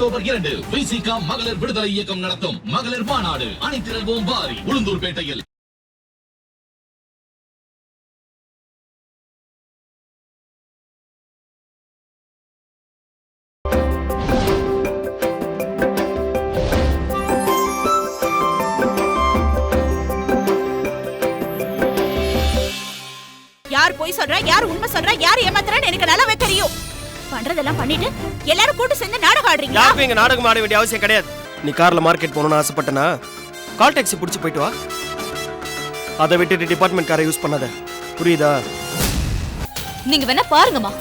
October 2 Visika மகளிர் விடுதலை இயக்கம் நடத்தும் மகளிர் மாநாடு. அணிதிரள்வோம் வாரி. உளுந்தூர்பேட்டையில். யார் போய் சொல்றா, யார் உண்மை சொல்றா, யார் ஏமாத்துறான்னு எனக்கு நல்லாவே தெரியும். பண்றதெல்லாம் பண்ணிட்டு எல்லாரும் கூட்டு சேர்ந்து நாடகம் ஆடுறீங்க. யாருக்கும் இங்க நாடகம் ஆட வேண்டிய அவசியம் கிடையாது. நீ கார்ல மார்க்கெட் போகணும்னு ஆசைப்பட்டனா கால் டாக்ஸி பிடிச்சி போயிட்டு வா. அதை விட்டுட்டு டிபார்ட்மெண்ட் காரை யூஸ் பண்ணாத, புரியுதா? நீங்க வேணா பாருங்கம்மா,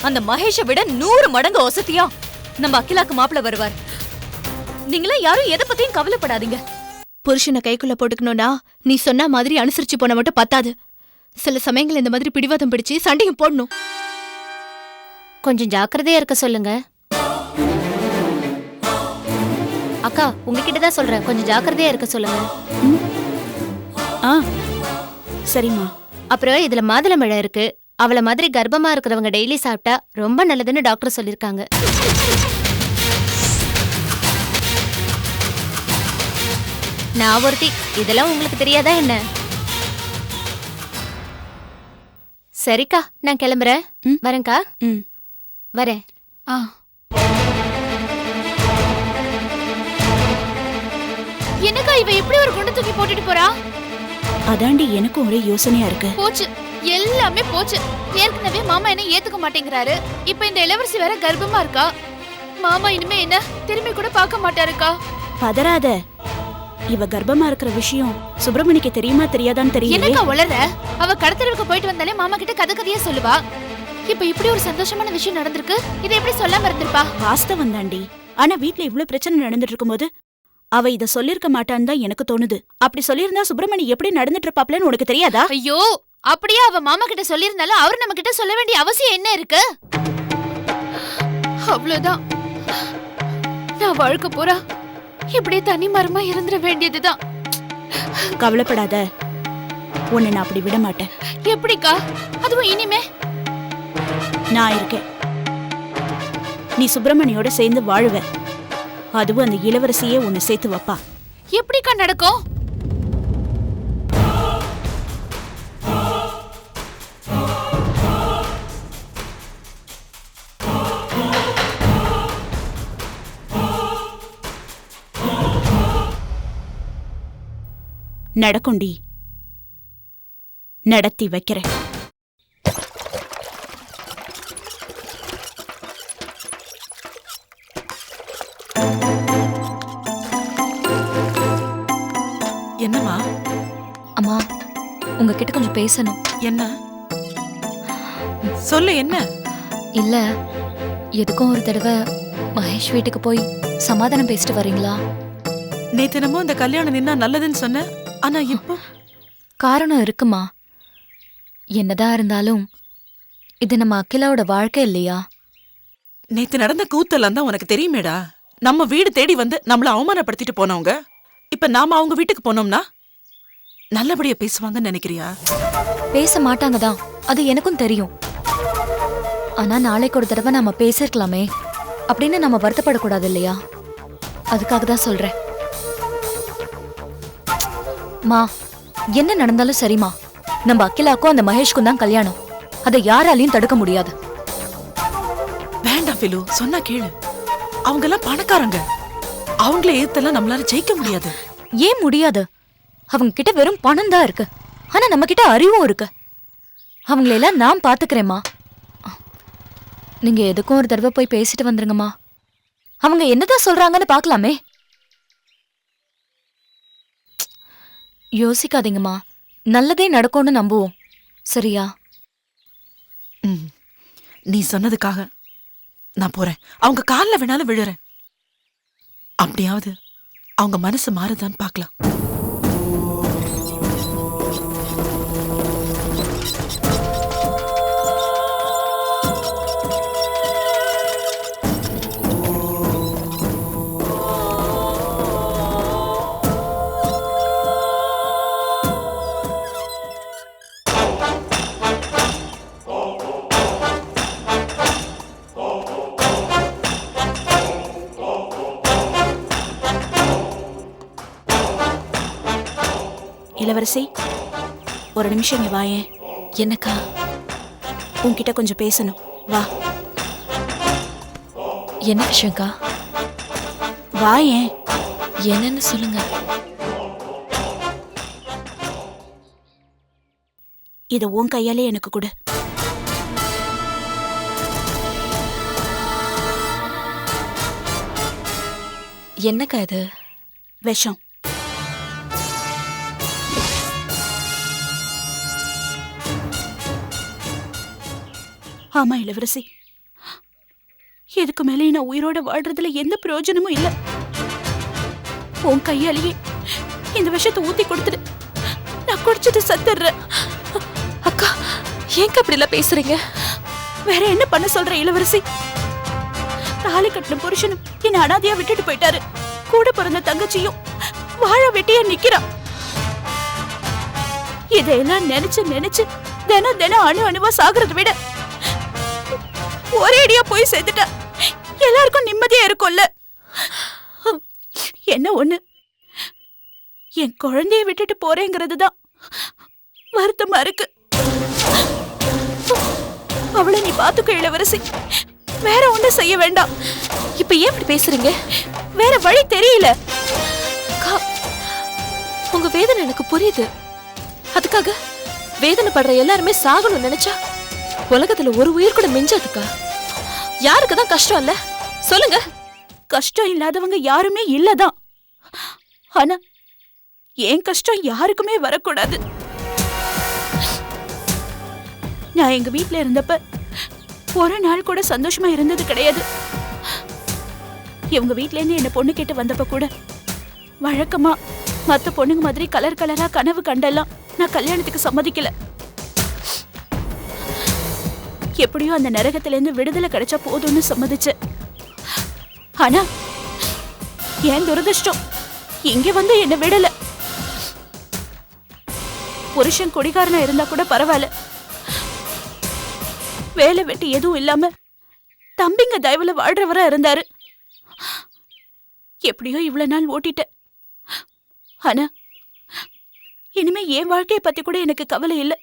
அந்த மகேஷை விட 100 மடங்கு ஒசத்தியா நம்ம அகிலாக்கு மாப்பிள்ள வருவார். நீங்களா யாரும் எதை பத்தியும் கவலைப்படாதீங்க. புருஷனை கைக்குள்ள போட்டுக்கணும்னா நீ சொன்ன மாதிரி அனுசரிச்சு போன மட்டும் பத்தாது. சில சமயங்கள் இந்த மாதிரி பிடிவாதம் பிடிச்சு சண்டையும் போடணும். கொஞ்சம் ஜாக்கிரதையா இருக்க சொல்லுங்க. அக்கா, உங்ககிட்ட தான் சொல்றேன், கொஞ்சம் ஜாக்கிரதையா இருக்க சொல்லுங்க. சரிம்மா. அப்புறம் இதுல மாதுளம்பழம் இருக்கு. அவள மாதிரி கர்ப்பமா இருக்கிறவங்க டெய்லி சாப்பிட்டா ரொம்ப நல்லதுன்னு டாக்டர் சொல்லிருக்காங்க. நான் ஒருத்தி, இதெல்லாம் உங்களுக்கு தெரியாதா என்ன? சரிக்கா, நான் கிளம்புறேன். வரேன்க்கா. வரேன். என்னக்கா இவ இப்படி ஒரு குண்டு தூக்கி போட்டுட்டு போறா? அதாண்டி எனக்கும் ஒரே யோசனையா இருக்கு. போச்சு, எல்லாமே போச்சு. ஏற்கனவே மாமா என்ன ஏத்துக்க மாட்டேங்கிறாரு. இப்ப இந்த இளவரசி வேற கர்ப்பமா இருக்கா. மாமா இனிமே என்ன திரும்பி கூட பார்க்க மாட்டாருக்கா. பதறாத. இவ கர்ப்பமா இருக்கிற விஷயம் சுப்பிரமணிக்கு தெரியுமா தெரியாதான்னு தெரியல. என்னக்கா உளற? அவ கடத்தலுக்கு போயிட்டு வந்தாலே மாமா கிட்ட கதையா சொல்லுவா. இப்ப இப்படி ஒரு சந்தோஷமான விஷயம் நடந்திருக்கு, இதை எப்படி சொல்லாம இருந்திருப்பா? வாஸ்தவம் தாண்டி. ஆனா வீட்ல இவ்ளோ பிரச்சனை நடந்துட்டு இருக்கும்போது அவ இத சொல்லிருக்க மாட்டான்னு தான் எனக்கு தோணுது. அப்படி சொல்லியிருந்தா சுப்பிரமணி எப்படி நடந்துட்டு இருப்பாப்லன்னு உனக்கு தெரியாதா? ஐயோ, அப்படியே அவ மாமா கிட்ட சொல்லியிருந்தாலும் அவர் நம்ம கிட்ட சொல்ல வேண்டிய அவசியம் என்ன இருக்கு? அவ்வளவுதான், நான் வாழ்க்கை போறா இப்படியே தனி மரமா இருந்துட வேண்டியதுதான். கவலைப்படாத, உன்னை நான் அப்படி விட மாட்டேன். எப்படிக்கா? அதுவும் இனிமே நான் இருக்கேன். நீ சுப்பிரமணியோட சேர்ந்து வாழுவ. அதுவும் அந்த இளவரசியே உன்னை சேர்த்து வைப்பா. எப்படிக்கா நடக்கும்? நடக்கும்டி, நடத்தி வைக்கிறேன். என்னம்மா? அம்மா, உங்ககிட்ட கொஞ்சம் பேசணும். என்ன சொல்லு. என்ன? இல்ல, எதுக்கும் ஒரு தடவை மகேஷ் வீட்டுக்கு போய் சமாதானம் பேசிட்டு வரீங்களா? நேத்து என்னமோ இந்த கல்யாணம் நின்னா நல்லதுன்னு சொன்ன, ஆனா இப்போ காரணம் இருக்குமா. என்னதான் இருந்தாலும் இது நம்ம அகிலாவோட வாழ்க்கை இல்லையா? நேத்து நடந்த கூத்தெல்லாம் தான் உனக்கு தெரியுமேடா. நம்ம வீடு தேடி வந்து நம்மள அவமானப்படுத்திட்டு போனவங்க இப்ப நாம அவங்க வீட்டுக்கு போனோம்னா நல்லபடியா பேசுவாங்கன்னு நினைக்கிறியா? பேச மாட்டாங்க தான், அது எனக்கும் தெரியும். ஆனா நாளைக்கு ஒரு தடவை நாம பேசிருக்கலாமே அப்படின்னு நம்ம வருத்தப்படக்கூடாது இல்லையா? அதுக்காக தான் சொல்றேன். மா, என்ன நடந்தாலும் சரிமா, நம்ம அகிலாக்கும் அந்த மகேஷ்க்கும் தான் கல்யாணம். அதை யாராலையும் தடுக்க முடியாது. வேண்டாம் பிலு, சொன்னா கேளு. அவங்க எல்லாம் பணக்காரங்க. அவங்கள ஏத்தெல்லாம் நம்மளால ஜெயிக்க முடியாது. ஏன் முடியாது? அவங்க கிட்ட வெறும் பணம் தான் இருக்கு, ஆனா நம்ம கிட்ட அறிவும் இருக்கு. அவங்களெல்லாம் நான் பாத்துக்கிறேம்மா. நீங்க எதுக்கும் ஒரு தடவை போய் பேசிட்டு வந்துருங்கம்மா. அவங்க என்னதான் சொல்றாங்கன்னு பாக்கலாமே. யோசிக்காதீங்கம்மா, நல்லதே நடக்கும்னு நம்புவோம், சரியா? நீ சொன்னதுக்காக நான் போறேன். அவங்க காலில் வேணாலும் விழுறேன். அப்படியாவது அவங்க மனசு மாறுதான்னு பார்க்கலாம். இளவரசி, ஒரு நிமிஷம் இங்க வாயேன். என்னக்கா? உன்கிட்ட கொஞ்சம் பேசணும். வா என்ன விஷயம்க்கா? வாயேன். என்னன்னு சொல்லுங்க. இத உன் கையாலே எனக்கு கொடு. என்னக்கா இது? விஷம். ஆமா இளவரசி, இதுக்கு மேலே நான் உயிரோட வாழ்றதுல எந்த பிரயோஜனமும் இல்ல. உன் கையாலேயே இந்த விஷத்தை ஊத்தி கொடுத்துடு. நான் குடிச்சிட்டு சத்துடுறேன். அக்கா, ஏங்க அப்படி எல்லாம் பேசுறீங்க? வேற என்ன பண்ண சொல்ற இளவரசி? தாலி கட்டின புருஷனும் என்ன அனாதையா விட்டுட்டு போயிட்டாரு. கூட பிறந்த தங்கச்சியும் வாழ வெட்டியா நிக்கிறா. இதையெல்லாம் நினைச்சு நினைச்சு தினம் தினம் அணு அணுவா சாகுறத விட ஒரேடியா போய் சேர்த்துட்டா எல்லாருக்கும் நிம்மதியா இருக்கும்ல. என்ன ஒண்ணு, என் குழந்தைய விட்டுட்டு போறேங்கிறது தான் வருத்தமா இருக்கு. அவளை நீ பாத்துக்கோ இளவரசி, வேற ஒண்ணு செய்ய வேண்டாம். இப்ப ஏன் இப்படி பேசுறீங்க? வேற வழி தெரியல. அக்கா, உங்க வேதனை எனக்கு புரியுது. அதுக்காக வேதனை படுற எல்லாருமே சாகணும்னு நினைச்சா உலகத்துல ஒரு உயிர் கூட மிஞ்சாதுக்கா. யாருக்குதான் கஷ்டம் இல்ல சொல்லுங்க? கஷ்டம் இல்லாதவங்க யாருமே இல்லதான். ஆனா என் கஷ்டம் யாருக்குமே வரக்கூடாது. நான் எங்க வீட்ல இருந்தப்ப ஒரு நாள் கூட சந்தோஷமா இருந்தது கிடையாது. இவங்க வீட்ல இருந்து என்ன பொண்ணு கேட்டு வந்தப்ப கூட வழக்கமா மத்த பொண்ணுங்க மாதிரி கலர் கலரா கனவு கண்டெல்லாம் நான் கல்யாணத்துக்கு சம்மதிக்கல. எப்படியோ அந்த நரகத்துல இருந்து விடுதலை கிடைச்சா போதும்னு சம்மதிச்சேன். ஆனா ஏன் துரதிர்ஷ்டம் இங்க வந்து என்ன விடல. புருஷன் குடிகாரனா இருந்தா கூட பரவாயில்ல, வேலை வெட்டி எதுவும் இல்லாம தம்பிங்க தயவுல வாழ்றவரா இருந்தாரு. எப்படியோ இவ்வளவு நாள் ஓட்டிட்டேன். ஆனா இனிமே என் வாழ்க்கைய பத்தி கூட எனக்கு கவலை இல்ல.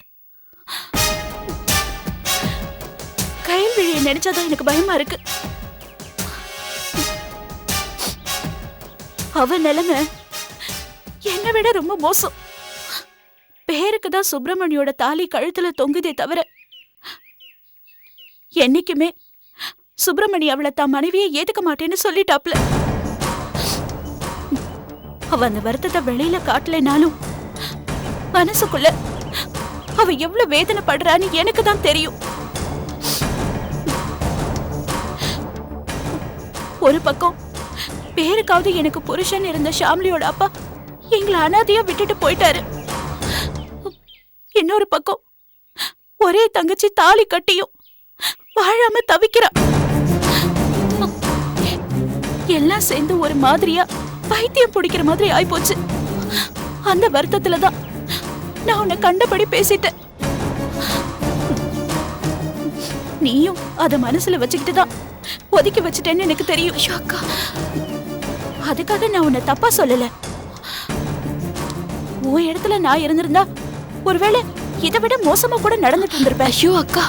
கைவிழியை நினைச்சாதான் எனக்கு பயமா இருக்கு. அவ நிலைமை என்னை விட ரொம்ப மோசம். பேருக்கு தான் சுப்பிரமணியோட தாலி கழுத்துல தொங்குதே தவிர என்னைக்குமே சுப்பிரமணி அவளை தான் மனைவியை ஏத்துக்க மாட்டேன்னு சொல்லிட்டாப்ல. அவ அந்த வருத்தத்தை வெளியில காட்டலைனாலும் மனசுக்குள்ள அவ எவ்வளவு வேதனைப்படுறான்னு எனக்கு தான் தெரியும். ஒரு பக்கம் பேருக்காவது எனக்கு புருஷன் இருந்த ஷாம்லியோட அப்பா எங்களை அனாதையா விட்டுட்டு போயிட்டாரு. இன்னொரு பக்கம் ஒரே தங்கச்சி தாலி கட்டியும் வாழாம தவிக்கிறா. எல்லாம் சேர்ந்து ஒரு மாதிரியா பைத்தியம் பிடிக்கிற மாதிரி ஆயிப்போச்சு. அந்த வருத்தத்துலதான் நான் உன்னை கண்டபடி பேசிட்டேன். நீயும் அத மனசுல வச்சுக்கிட்டுதான் ஒதுக்கி வச்சுட்டேன்னு எனக்கு தெரியும். அக்கா, அதுக்காக நான் உன்னை தப்பா சொல்லல. உன் இடத்துல நான் இருந்திருந்தா ஒருவேளை இதை விட மோசமா கூட நடந்துட்டு இருந்திருப்பேன். ஐயோ அக்கா,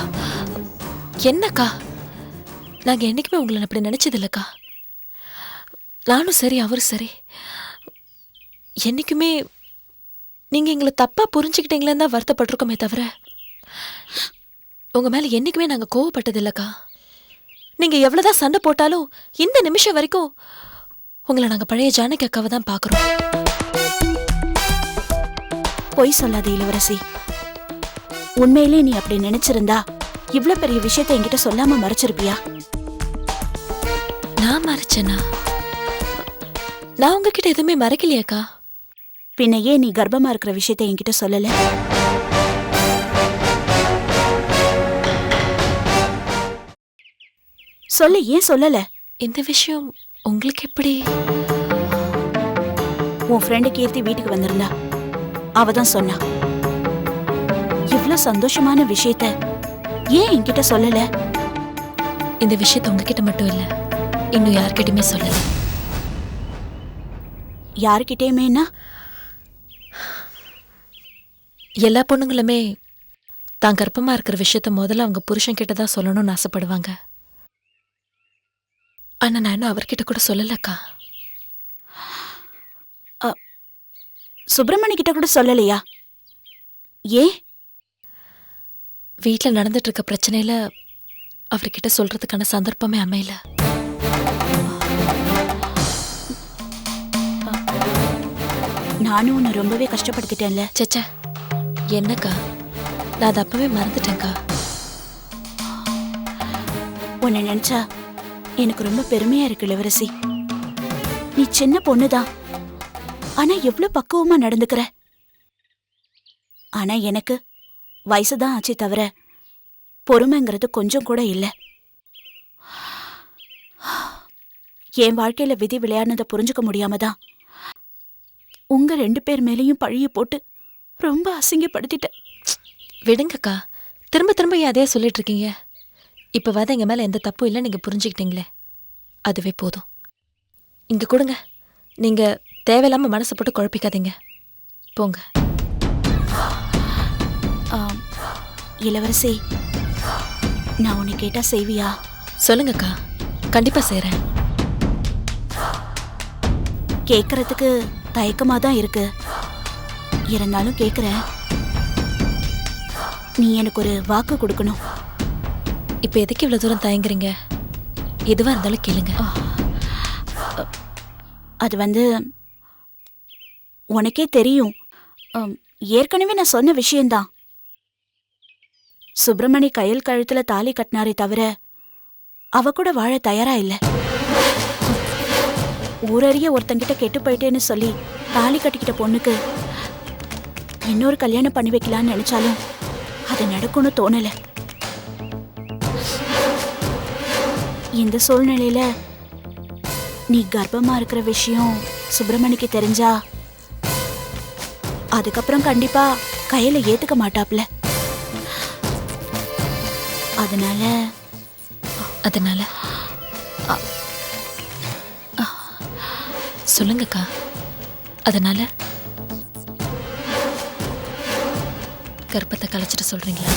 என்னக்கா, நாங்க என்னைக்குமே உங்களை அப்படி நினைச்சது இல்லக்கா. நானும் சரி அவரும் சரி, என்னைக்குமே நீங்க எங்களை தப்பா புரிஞ்சுக்கிட்டீங்களேன்னு தான் வருத்தப்பட்டிருக்கோமே தவிர உங்க மேல என்னைக்குமே நாங்க கோவப்பட்டது இல்லக்கா. நீங்க எவ்வளவுதான் சண்டை போட்டாலும் இந்த நிமிஷம் வரைக்கும் உங்களை நாங்க பழைய ஜானகி அக்காவை தான் பாக்குறோம். பொய் சொல்லாத இளவரசி. உண்மையிலே நீ அப்படி நினைச்சிருந்தா இவ்வளவு பெரிய விஷயத்தை என்கிட்ட சொல்லாம மறைச்சிருப்பியா? நான் மறைச்சேனா? நான் உங்ககிட்ட எதுவுமே மறைக்கலையாக்கா. பின்ன ஏன் நீ கர்ப்பமா இருக்கிற விஷயத்தை என்கிட்ட சொல்லல? சொல்லு, ஏன் சொல்லல? இந்த விஷயம் உங்களுக்கு எப்படி? உன் ஃப்ரெண்டு கீர்த்தி வீட்டுக்கு வந்திருந்தா அவதான் சொன்னா. இவ்வளவு சந்தோஷமான விஷயத்த ஏன் என்கிட்ட சொல்லல? இந்த விஷயத்த உங்ககிட்ட மட்டும் இல்ல, இன்னும் யார்கிட்டயுமே சொல்லல. யாருக்கிட்டேயுமேனா? எல்லா பொண்ணுங்களுமே தான் கர்ப்பமா இருக்கிற விஷயத்த முதல்ல அவங்க புருஷன் கிட்ட தான் சொல்லணும்னு ஆசைப்படுவாங்க. ஆனா நான் இன்னும் அவர்கிட்ட கூட சொல்லலக்கா. சுப்பிரமணி கிட்ட கூட சொல்லலையா? ஏன்? வீட்ல நடந்துட்டு இருக்க பிரச்சனையில அவர்கிட்ட சொல்றதுக்கான சந்தர்ப்பமே அமையல. நானும் உன்னை ரொம்பவே கஷ்டப்படுத்திட்டேன்ல. சச்சா, என்னக்கா, நான் அதை அப்பவே மறந்துட்டேன்க்கா. உன்னை நினைச்சா எனக்கு ரொம்ப பெருமையா இருக்கு இளவரசி. நீ சின்ன பொண்ணுதான், ஆனா எவ்வளவு பக்குவமா நடந்துக்கிற. ஆனா எனக்கு வயசுதான் ஆச்சே தவிர பொறுமைங்கிறது கொஞ்சம் கூட இல்ல. என் வாழ்க்கையில விதி விளையாடுனதை புரிஞ்சுக்க முடியாம தான் உங்க 2 பேர் மேலேயும் பழிய போட்டு ரொம்ப அசிங்கப்படுத்திட்டேன். விடுங்கக்கா, திரும்ப திரும்ப அதே சொல்லிட்டு இருக்கீங்க. இப்பவாத எங்க மேல எந்த தப்பும் இல்லை நீங்க புரிஞ்சுக்கிட்டீங்களே, அதுவே போதும். இங்க கொடுங்க. நீங்க தேவையில்லாம மனசை போட்டு குழப்பிக்காதீங்க. போங்க. இளவரசி, நான் உன்னை கேட்டா செய்வியா? சொல்லுங்கக்கா, கண்டிப்பா செய்றேன். கேக்குறதுக்கு தயக்கமா தான் இருக்கு, இருந்தாலும் கேக்குறேன். நீ எனக்கு ஒரு வாக்கு கொடுக்கணும். இப்ப எதுக்கு இவ்வளவு தூரம் தயங்குறீங்க? எதுவா இருந்தாலும் கேளுங்க. அது உனக்கே தெரியும். ஏற்கனவே நான் சொன்ன விஷயம்தான். சுப்பிரமணி கையில் கழுத்துல தாலி கட்டினாரே தவிர அவ கூட வாழ தயாரா இல்ல. ஊரறிய ஒருத்தங்கிட்ட கெட்டு போயிட்டேன்னு சொல்லி தாலி கட்டிக்கிட்ட பொண்ணுக்கு இன்னொரு கல்யாணம் பண்ணி வைக்கலான்னு நினைச்சாலும் அது நடக்கும்னு தோணல. இந்த சூழ்நிலையில நீ கர்ப்பமா இருக்கிற விஷயம் சுப்பிரமணிக்கு தெரிஞ்சா அதுக்கப்புறம் கண்டிப்பா கையில ஏத்துக்க மாட்டாப்ல. அதனால சொல்லுங்கக்கா. அதனால கர்ப்பத்தை கலைச்சிட்டு சொல்றீங்களா?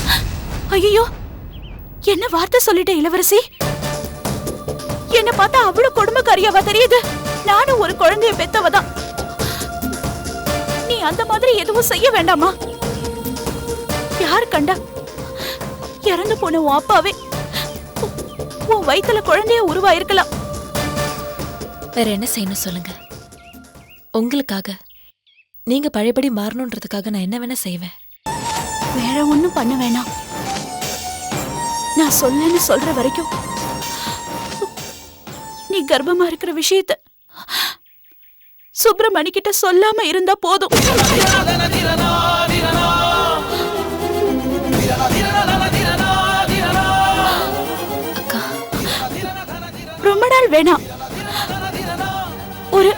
ஐயோ, என்ன வார்த்தை சொல்லிட்ட இளவரசி. என்ன பார்த்தா அவ்வளவு கொடுமைக்காரியாவா தெரியுது? நானும் ஒரு குழந்தைய பெத்தவதான். நீ அந்த மாதிரி எதுவும் செய்ய வேண்டாமா? யார் கண்டா இறந்து போன உன் அப்பாவே உன் வயித்துல குழந்தைய உருவாயிருக்கலாம். வேற என்ன செய்யணும் சொல்லுங்க. உங்களுக்காக, நீங்க பழையபடி மாறணுன்றதுக்காக நான் என்ன வேணா செய்வேன். வேற ஒண்ணும் பண்ண வேணாம். நான் சொல்லன்னு சொல்ற வரைக்கும் நீ கர்ப்பமா இருக்கிற விஷயத்த சுப்பிரமணி கிட்ட சொல்லாம இருந்தா போதும். அக்கா, ரொம்ப நாள் வேணாம், ஒரு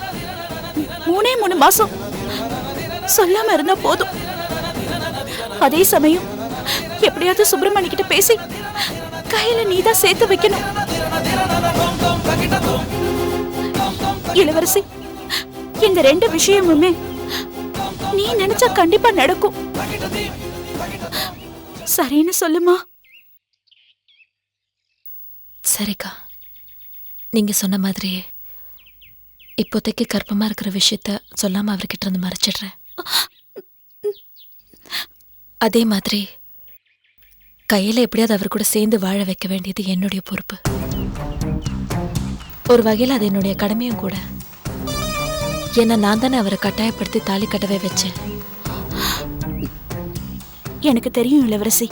3 மாசம் சொல்லாம இருந்தா போதும். அதே சமயம் எப்படியாவது சுப்பிரமணி கிட்ட பேசி கையில நீதான் சேர்த்து வைக்கணும். இளவரசி, இந்த 2 விஷயமுமே நீ நினைச்சா கண்டிப்பா நடக்கும். சரின்னு சொல்லுமா? சரிக்கா, நீங்க சொன்ன மாதிரியே இப்போதைக்கு கர்ப்பமா இருக்கிற விஷயத்த சொல்லாம அவர்கிட்ட இருந்து மறைச்சிடுறேன். அதே மாதிரி கையில எப்படியாவது அவர் கூட சேர்ந்து வாழ வைக்க வேண்டியது என்னுடைய பொறுப்பு. ஒரு வகையில் அது என்னுடைய கடமையும் கூட. ஏன்னா நான் தானே அவரை கட்டாயப்படுத்தி தாலி கட்டவே வச்சேன். எனக்கு தெரியும் இளவரசி,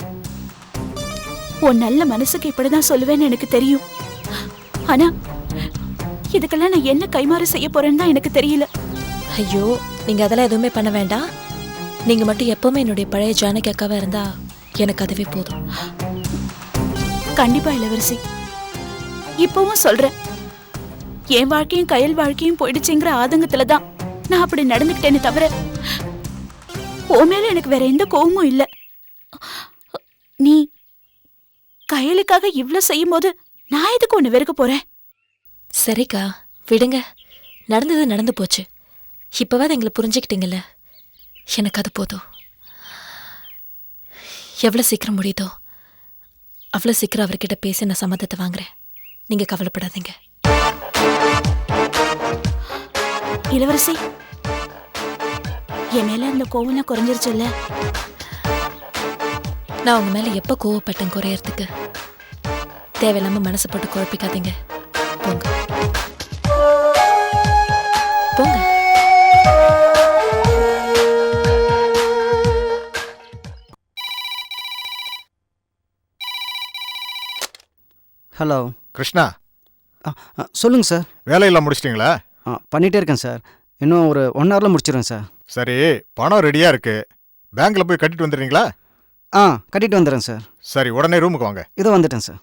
உன் நல்ல மனசுக்கு இப்படிதான் சொல்லுவேன்னு எனக்கு தெரியும். ஆனா இதுக்கெல்லாம் நான் என்ன கைமாறு செய்ய போறேன்னு தான் எனக்கு தெரியல. ஐயோ, நீங்க அதெல்லாம் எதுவுமே பண்ண வேண்டாம். நீங்க மட்டும் எப்பவுமே என்னுடைய பழைய ஜானகி அக்காவா இருந்தா எனக்கு அதுவே போதும். கண்டிப்பா இளவரசி, இப்பவும் சொல்றேன், என் வாழ்க்கையும் கையல் வாழ்க்கையும் போயிடுச்சுங்கிற ஆதங்கத்துலதான் நான் அப்படி நடந்துக்கிட்டேன்னு தவிர உன் மேல எனக்கு வேற எந்த கோவமும் இல்ல. நீ கையலுக்காக இவ்ளோ செய்யும் போது நான் எதுக்கு ஒண்ணு வெறுக்க போறேன்? சரிக்கா, விடுங்க. நடந்தது நடந்து போச்சு. இப்பவாது எங்களை புரிஞ்சுக்கிட்டீங்கல்ல, எனக்கு அது போதும். எவ்வளோ சீக்கிரம் முடியுதோ அவ்வளோ சீக்கிரம் அவர்கிட்ட பேசி நான் சம்மதத்தை வாங்குறேன். நீங்க கவலைப்படாதீங்க. இளவரசி, என் மேல அந்த கோவம்லாம் குறைஞ்சிருச்சுல்ல? நான் உங்க மேல எப்ப கோவப்பட்டேன் குறையறதுக்கு? தேவையில்லாம மனசை போட்டு குழப்பிக்காதீங்க. போங்க போங்க. ஹலோ கிருஷ்ணா, சொல்லுங்கள் சார். வேலையெல்லாம் முடிச்சிட்டிங்களா? பண்ணிகிட்டே இருக்கேன் சார். இன்னும் ஒரு 1 ஹவரில் முடிச்சிடுவேன் சார். சரி, பணம் ரெடியாக இருக்கு. பேங்க்கில் போய் கட்டிட்டு வந்துடுறீங்களா? கட்டிட்டு வந்துடுறேன் சார். சரி, உடனே ரூமுக்கு வாங்க. இதோ வந்துட்டேன் சார்.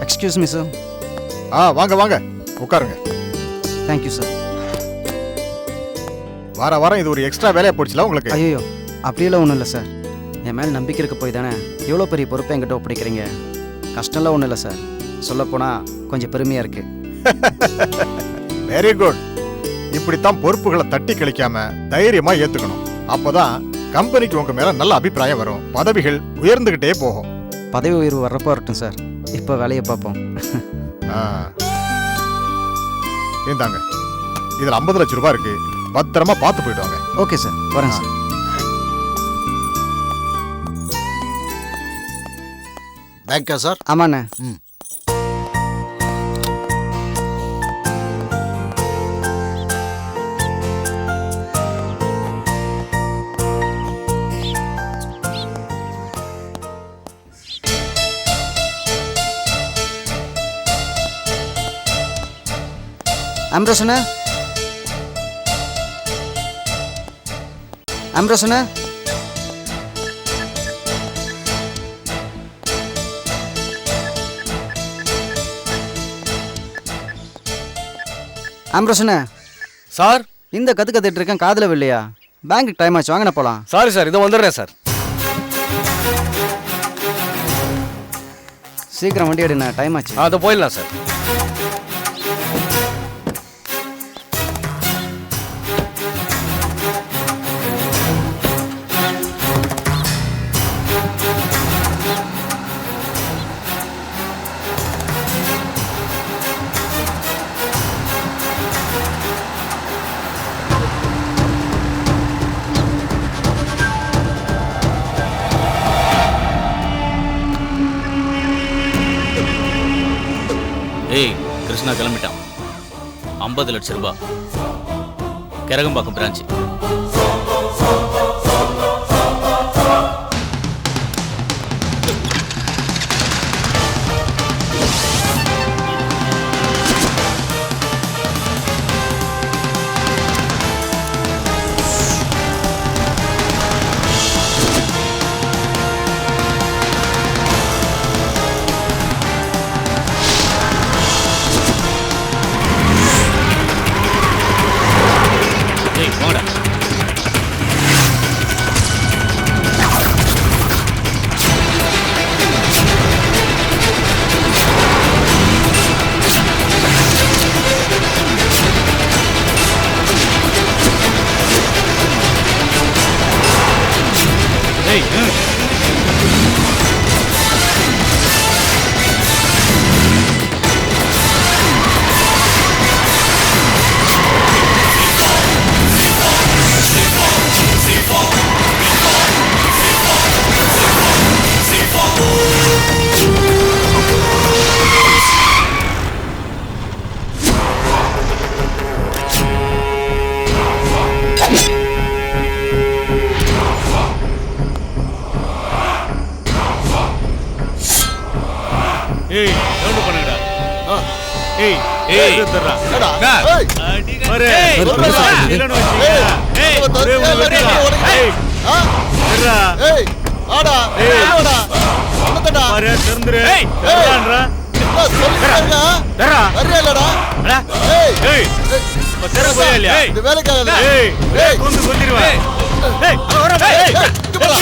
Excuse me sir. வாங்க வாங்க, உட்காருங்க. Thank you sir. வாரம் இது ஒரு எக்ஸ்ட்ரா வேலையாக போச்சுல உங்களுக்கு? ஐயோ, அப்படியெல்லாம் ஒன்றும் இல்லை சார். என் மேலே நம்பிக்கை இருக்க போய் தானே எவ்வளோ பெரிய பொறுப்பை என்கிட்ட ஒப்படைக்கிறீங்க. கஷ்டம்லாம் ஒன்றும் இல்லை சார். சொல்லப்போனால் கொஞ்சம் பெருமையாக இருக்கு. Very good. இப்படித்தான் பொறுப்புகளை தட்டி கழிக்காம தைரியமா ஏத்துக்கணும். அப்போதான் கம்பெனிக்கு உங்க மேல நல்ல அபிப்பிராயம் வரும். பதவிகள் உயர்ந்துகிட்டே போகும். பதவி உயர்வு வர்றப்போ வரட்டும் சார். இப்போ வேலையை பார்ப்போம். இந்தாங்க, இதுல 50 லட்சம் ரூபாய் இருக்கு. பத்திரமா பார்த்து போயிட்டு வாங்க. ஓகே சார், வரேன் சார். பேங்கா சார்? ஆமாண்ணே. அம்ரோசனா, அம்ரோசனா, ஆம்ரோசனே சார், இந்த கத்துட்டு இருக்கேன், காதுல இல்லையா? பேங்க்கு டைம் ஆச்சு, வாங்க போலாம். சாரி சார், இதோ வந்துடுறேன் சார். சீக்கிரம் வண்டி எடுண்ணா, டைம் ஆச்சு. அதை போயிடலாம் சார். ஏய், கிருஷ்ணா கிளம்பிட்டான். 50 லட்சம் ரூபாய், கரகம்பாக்கம் பிரான்ச்சு. ஏய், ரவுண்ட் பண்ணுங்கடா. ஏய், தரடா. அரே, இல்லன்னு வச்சீங்க. ஏய், ஒரே ஏய், தரடா. ஏய், ஆடா. ஆடா. என்னடா? பாரு, திறந்துரு. தரடான்றா. சொல்லுடா. தரடா. வரலடா. அடா. ஏய், தர போயா இல்லையா? இந்த வேலைக்காக. ஏய், கொண்டு சொல்லிடுவேன். ஏய், வர பே. ஏய்,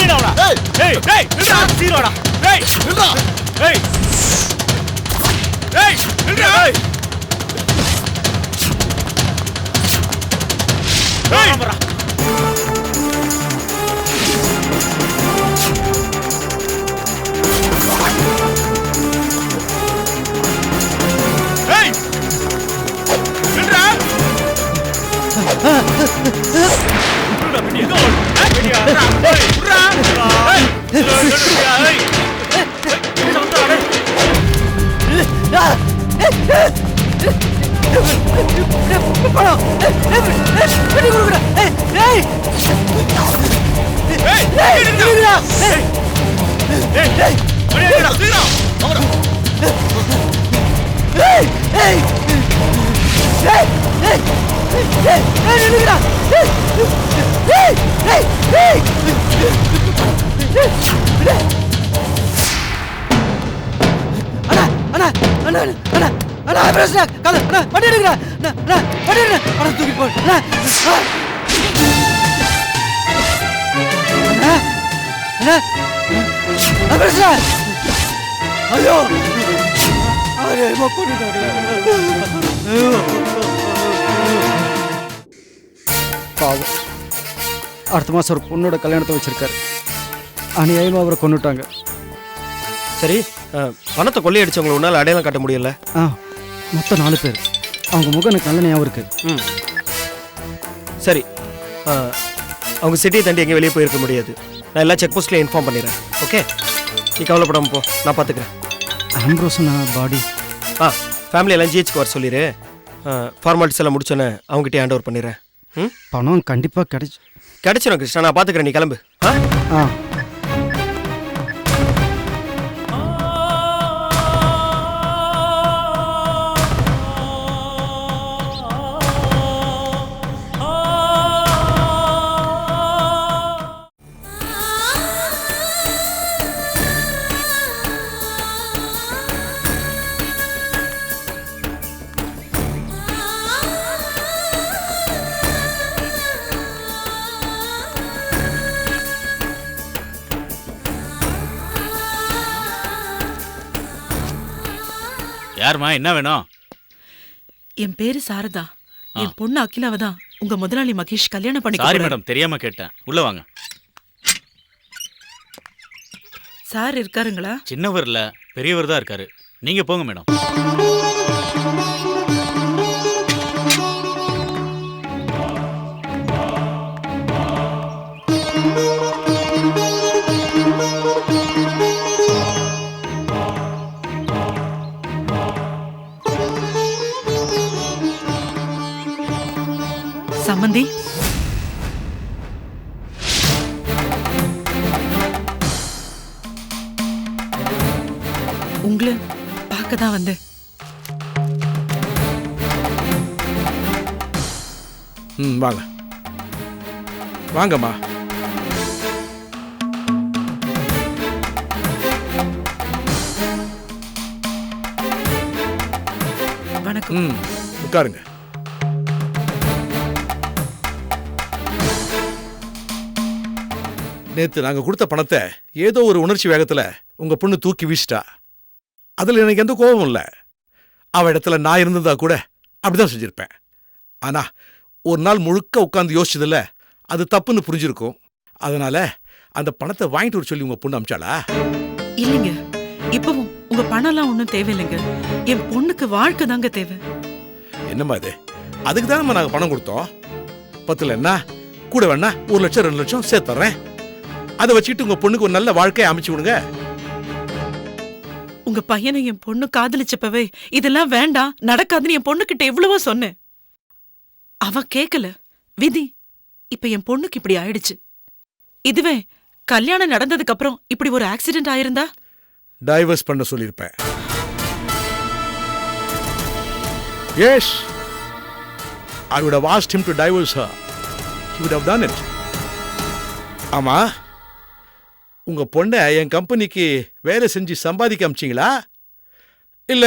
சீரோடா. ஏய், ஏய், நில்றா. சீரோடா. ஏய், நில்றா. ஏய். ஏய், நில்றா. பாவம், அடுத்த மாதம் ஒரு பொண்ணோட கல்யாணத்தை வச்சிருக்காரு. அநியாயமாக அவரை கொண்டுட்டாங்க. சரி, பணத்தை கொள்ளையடிச்சவங்களை உன்னால் அடையாளம் காட்ட முடியல? மொத்தம் 4 பேர். அவங்க முகம் எனக்கு நல்ல ஞாபகம் இருக்கு. சரி, அவங்க சிட்டியை தாண்டி எங்கேயும் வெளியே போயிருக்க முடியாது. நான் எல்லா செக் போஸ்ட்லையும் இன்ஃபார்ம் பண்ணிடுறேன். ஓகே, நீ கவலைப்படாமல் போ, நான் பார்த்துக்கிறேன். ஆம்ப்ரோஸனா பாடி? ஃபேமிலி எல்லாம் ஜிஹெச்க்கு வர சொல்லிடு. ஃபார்மாலிட்டிஸ் எல்லாம் முடிச்சோன்னே அவங்ககிட்ட ஹேண்ட் ஓவர் பண்ணிடுறேன். பணம் கண்டிப்பாக கிடைச்சிடும் கிருஷ்ணா, நான் பார்த்துக்கிறேன். நீ கிளம்பு. யாருமா, என்ன வேணும்? என் பேரு சாரதா. என் பொண்ணு அகிலாவை தான் உங்க முதலாளி மகேஷ் கல்யாணம் பண்ணி. சாரி மேடம், தெரியாம கேட்டேன். உள்ள வாங்க. சார் இருக்காருங்களா? சின்னவர் இல்ல, பெரியவர் தான் இருக்காரு. நீங்க போங்க மேடம். சம்மந்தி, உங்களை பார்க்க தான் வந்தேன். வாங்க வாங்கம்மா. வணக்கம். உட்காருங்க. நேத்து நாங்க கொடுத்த பணத்தை ஏதோ ஒரு உணர்ச்சி வேகத்துல உங்க பொண்ணு தூக்கி வீசிட்டா. அதுல எனக்கு எந்த கோபமும் இல்ல. அவ இடத்துல நான் இருந்திருந்தா கூட அப்படிதான் செஞ்சிருப்பேன். ஆனா ஒரு நாள் முழுக்க உட்கார்ந்து யோசிச்சதுல அது தப்புன்னு புரிஞ்சிருக்கும். அதனால அந்த பணத்தை வாங்கிட்டு வர சொல்லி உங்க பொண்ணு அமிச்சாளா? இல்லைங்க, இப்பவும் உங்க பணம் எல்லாம் ஒன்றும் தேவையில்லைங்க. என் பொண்ணுக்கு வாழ்க்கை தாங்க தேவை. என்னம்மா இது? அதுக்கு தான் நாங்க பணம் கொடுத்தோம். 10 என்ன கூட வேணா 1 லட்சம் 2 லட்சம் சேர்த்துறேன். அதை வச்சுட்டு உங்க பொண்ணுக்கு ஒரு நல்ல வாழ்க்கையை அமைச்சு விடுங்க. உங்க பையனை என் பொண்ணு காதலிச்சப்பவே இதெல்லாம் வேண்டாம், நடக்காதுன்னு என் பொண்ணுகிட்ட எவ்வளவோ சொன்னேன். அவ கேக்கல. விதி இப்ப என் பொண்ணுக்கு இப்படி ஆயிடுச்சு. இதுவே கல்யாணம் நடந்ததுக்கு அப்புறம் இப்படி ஒரு ஆக்சிடென்ட் ஆயிருந்தா டைவர்ஸ் பண்ண சொல்லியிருப்பேன். Yes, I would have asked him to divorce her. He would have done it. ஆமா, உங்க பொண்ணை என் கம்பெனிக்கு வேலை செஞ்சு சம்பாதிக்க அமிச்சிங்களா இல்ல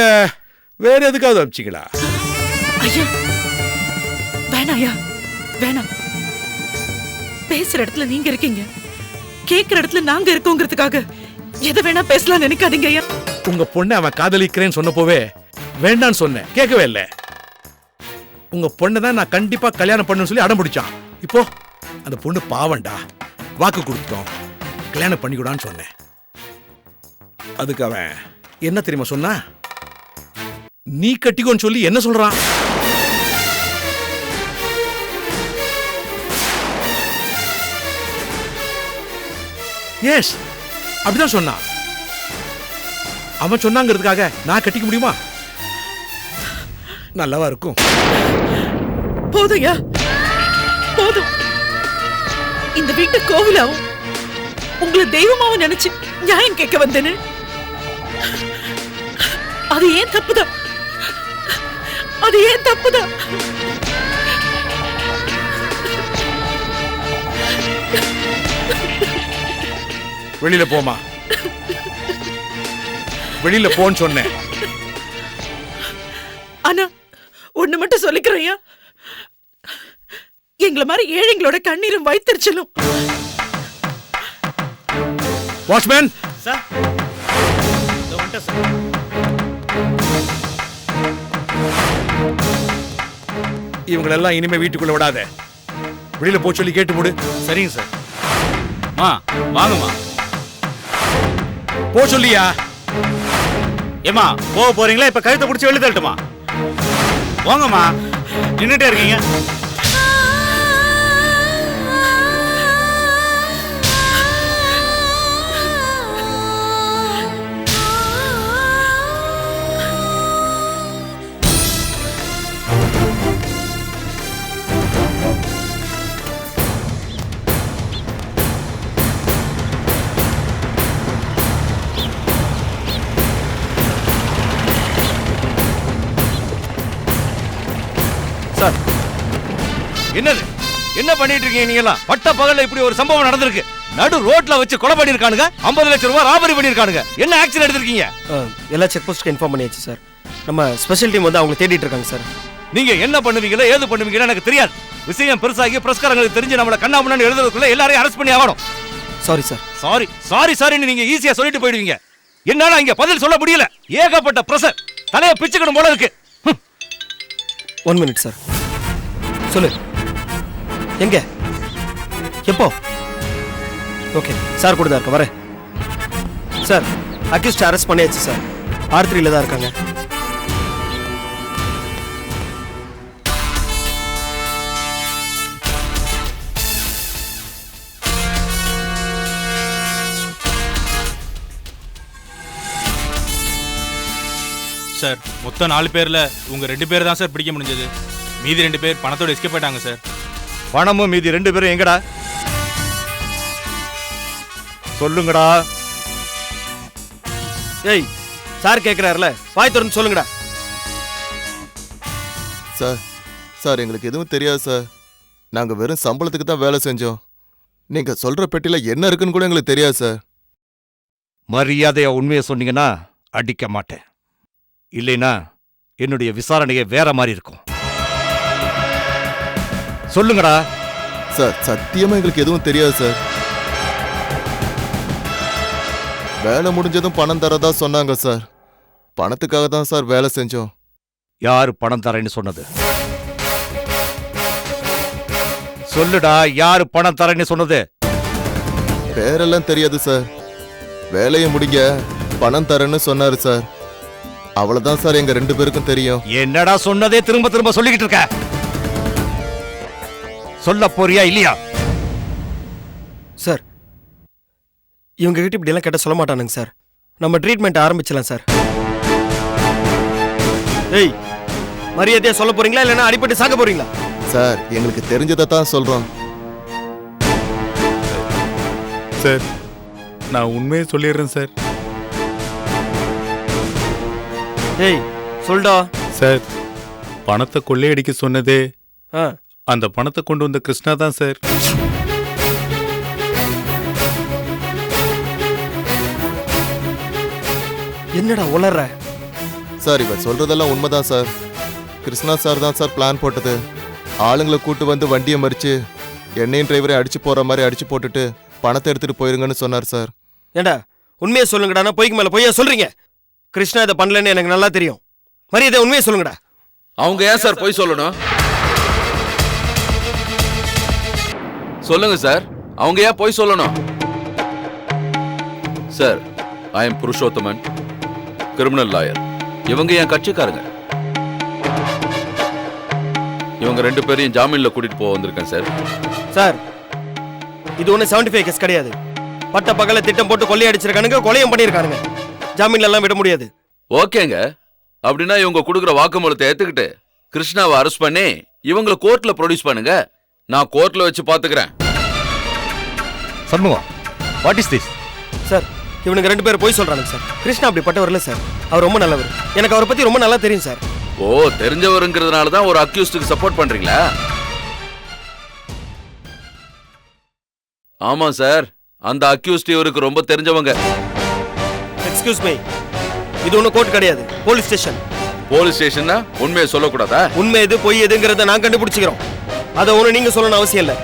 வேற எதுக்காவது அமிச்சிங்களா? ஐயா வேணாம், ஐயா வேணாம். பேசுற இடத்துல நீங்க இருக்கீங்க, கேக்குற இடத்துல நாங்க இருக்கோங்கிறதுக்காக எதை வேணா பேசலாம் நினைக்காதீங்க ஐயா. உங்க பொண்ணை அவன் காதலிக்கிறேன்னு சொன்னப்போவே வேண்டான்னு சொன்னேன், கேட்கவே இல்லை. உங்க பொண்ணை தான் நான் கண்டிப்பா கல்யாணம் பண்ணணும்னு சொல்லி அடம் பிடிச்சான். இப்போ அந்த பொண்ணு பாவண்டா, வாக்கு கொடுத்தோம், கல்யாணம் பண்ணிக்கூடான்னு சொன்னேன். அதுக்கு அவன் என்ன தெரியுமா சொன்னா? நீ கட்டிக்கோன்னு சொல்லி என்ன சொல்றான்? எஸ், அப்படிதான் சொன்னான். அவன் சொன்னாங்கிறதுக்காக நான் கட்டிக்க முடியுமா? நல்லவா இருக்கும். போதும்யா, போதும். இந்த வீட்டு கோவிலாவும் உங்களை தெய்வமாவும் நினைச்சு நியாயம் கேட்க வந்தேன்னு. அது ஏன் தப்புதான், அது ஏன் தப்புதான். வெளியில போமா, வெளியில போன்னு சொன்னேன். ஆனா ஒண்ணு மட்டும் சொல்லிக்கிறேன், எங்களை மாதிரி ஏழைங்களோட கண்ணீரும் வைத்தறிச்சலும். வாட்ச்மேன் சார், இவங்களெல்லாம் இனிமே வீட்டுக்குள்ள விடாத, வெளியில போ சொல்லி கேட்டு மூடு. சரிங்க சார். மா வாங்கம்மா. போ சொல்லியா? ஏமா போக போறீங்களா? இப்ப கழுத்தை பிடிச்சி வெளியே தள்ளட்டுமா? வாங்கம்மா, நின்னுட்டே இருக்கீங்க. சார், என்னது என்ன பண்ணிட்டு இருக்கீங்க நீங்க எல்லாம்? பட்ட பகல்ல இப்படி ஒரு சம்பவம் நடந்திருக்கு. நடு ரோட்ல வச்சு கொலை பண்ணிருக்கானுங்க. 50 லட்சம் ரூபாய் ராபரி பண்ணிருக்கானுங்க. என்ன ஆக்ஷன் எடுத்திருக்கீங்க? எல்லா செக் போஸ்ட்க்கு இன்ஃபார்ம் பண்ணியாச்சு சார். நம்ம ஸ்பெஷல் டீம் வந்து அவங்க தேடிட்டு இருக்காங்க சார். நீங்க என்ன பண்ணுவீங்களோ ஏது பண்ணுவீங்களோ எனக்கு தெரியாது. விஷயம் பெருசாகி பிரஸ்காரங்களுக்கு தெரிஞ்சு நம்மள கண்ணாமண்ணான்னு எழுதுறதுக்குள்ள எல்லாரையும் அரெஸ்ட் பண்ணி ஆகணும். Sorry sir. சாரி சாரி சாரின்னு நீங்க ஈஸியா சொல்லிட்டு போயிடுவீங்க. என்னால இங்க பதில் சொல்ல முடியல. ஏகப்பட்ட பிரஷர், தலைய பிச்சுக்கணும் போல இருக்கு. 1 மினிட் சார். சொல்லு, எங்க, எப்போ? ஓகே சார், கூட தான் இருக்க, வரேன் சார். அக்யூஸ்ட் அரெஸ்ட் பண்ணியாச்சு சார். R3ல தான் இருக்காங்க. சார், மொத்தம் 4 பேர்ல உங்க 2 பேர் தான் சார் பிடிக்க முடிஞ்சது. மீதி 2 பேர் பணத்தோட எஸ்கேப் ஆயிட்டாங்க சார். பணமும் மீதி 2 பேரும் எங்கடா? சொல்லுங்கடா. ஏய், சார் கேக்குறாருல, வாய் திறந்து சொல்லுங்கடா. சார், எங்களுக்கு எதுவும் தெரியாது சார். நாங்க வெறும் சம்பளத்துக்கு தான் வேலை செஞ்சோம். நீங்க சொல்ற பெட்டில என்ன இருக்குன்னு கூட எங்களுக்கு தெரியாது சார். மரியாதையா உண்மையை சொன்னீங்கன்னா அடிக்க மாட்டேன். இல்லைனா என்னுடைய விசாரணையே வேற மாதிரி இருக்கும். சொல்லுங்கடா. சார், சத்தியமா எங்களுக்கு எதுவும் தெரியாது சார். வேலை முடிஞ்சதும் பணம் தரதா சொன்னாங்க சார். பணத்துக்காக தான் சார் வேலை செஞ்சோம். யாரு பணம் தரேன்னு சொன்னது? சொல்லுடா, யாரு பணம் தரேன்னு சொன்னது? பேரெல்லாம் தெரியாது சார். வேலையை முடிங்க, பணம் தரேன்னு சொன்னாரு சார். அவ்வளவுதான் சார் எங்க 2 பேருக்கும் தெரியும். என்னடா சொன்னதே திரும்ப திரும்ப சொல்லிக்கிட்டு இருக்க? சொல்ல போறியா இல்லையா? சார், இவங்க கிட்ட இப்படி எல்லாம் கேட்ட சொல்ல மாட்டானுங்க சார். நம்ம ட்ரீட்மெண்ட் ஆரம்பிச்சலாம் சார். ஏய், மரியாதையா சொல்ல போறீங்களா இல்லைன்னா அடிபட்டு சாக போறீங்களா? சார், எங்களுக்கு தெரிஞ்சதை தான் சொல்றோம். சார், நான் உண்மையை சொல்லிடுறேன் சார். ஏய், சொல்டா. சார், பணத்தை கொள்ளையடிக்க சொன்னதே அந்த பணத்தை கொண்டு வந்த கிருஷ்ணா தான் சார். என்னடா உளற? சார், இவர் சொல்றதெல்லாம் உண்மைதான் சார். கிருஷ்ணா சார் தான் சார் பிளான் போட்டது. ஆளுங்களை கூட்டு வந்து வண்டியை மறிச்சு என்னையும் டிரைவரை அடிச்சு போற மாதிரி அடிச்சு போட்டுட்டு பணத்தை எடுத்துட்டு போயிருங்கன்னு சொன்னார் சார். ஏண்டா உண்மையை சொல்லுங்கடா, பொய்க்கு மேல பொய்யா சொல்றீங்க. கிருஷ்ணா இதை பண்ணலன்னு எனக்கு நல்லா தெரியும். மரியாதை உண்மையை சொல்லுங்கடா. அவங்க ஏன் சார் பொய் சொல்லணும்? சொல்லுங்க சார், அவங்க ஏன் போய் சொல்லணும்? Sir, I am Purushothaman, criminal lawyer. இவங்க என் கட்சிக்காரங்க. இவங்க 2 பேரையும் ஜாமீன்ல கூட்டிட்டு போக வந்திருக்கேன் சார். சார், இது ஒண்ணு 75 கேஸ் கிடையாது. பட்ட பகல திட்டம் போட்டு கொள்ளையடிச்சிருக்கானுங்க, கொலையும் பண்ணிருக்கானுங்க. ஜாமீன்ல எல்லாம் விட முடியாது. ஓகேங்க, அப்படின்னா இவங்க கொடுக்குற வாக்குமூலத்தை ஏத்துக்கிட்டு கிருஷ்ணாவை அரெஸ்ட் பண்ணி இவங்களை கோர்ட்ல ப்ரொடியூஸ் பண்ணுங்க. நான் கோர்ட்ல வச்சு பாத்துக்கிறேன். Shanmugam, what is this? Sir, இவனுங்க 2 பேர் போய் சொல்றானுங்க சார். கிருஷ்ணா அப்படிப்பட்டவர் இல்ல சார். அவர் ரொம்ப நல்லவர். எனக்கு அவரை பத்தி ரொம்ப நல்லா தெரியும் சார். ஓ, தெரிஞ்சவருங்கிறதுனால தான் ஒரு அக்யூஸ்டுக்கு சப்போர்ட் பண்றீங்களா? ஆமா சார், அந்த அக்யூஸ்ட் இவருக்கு ரொம்ப தெரிஞ்சவங்க. எக்ஸ்கியூஸ் மீ, இது ஒன்றும் கோர்ட் கிடையாது, போலீஸ் ஸ்டேஷன். போலீஸ் ஸ்டேஷன்னா உண்மையை சொல்லக்கூடாதா? உண்மை எது பொய் எதுங்கிறத நான் கண்டுபிடிச்சிக்கிறோம். அதை ஒன்று நீங்க சொல்லணும் அவசியம் இல்லை.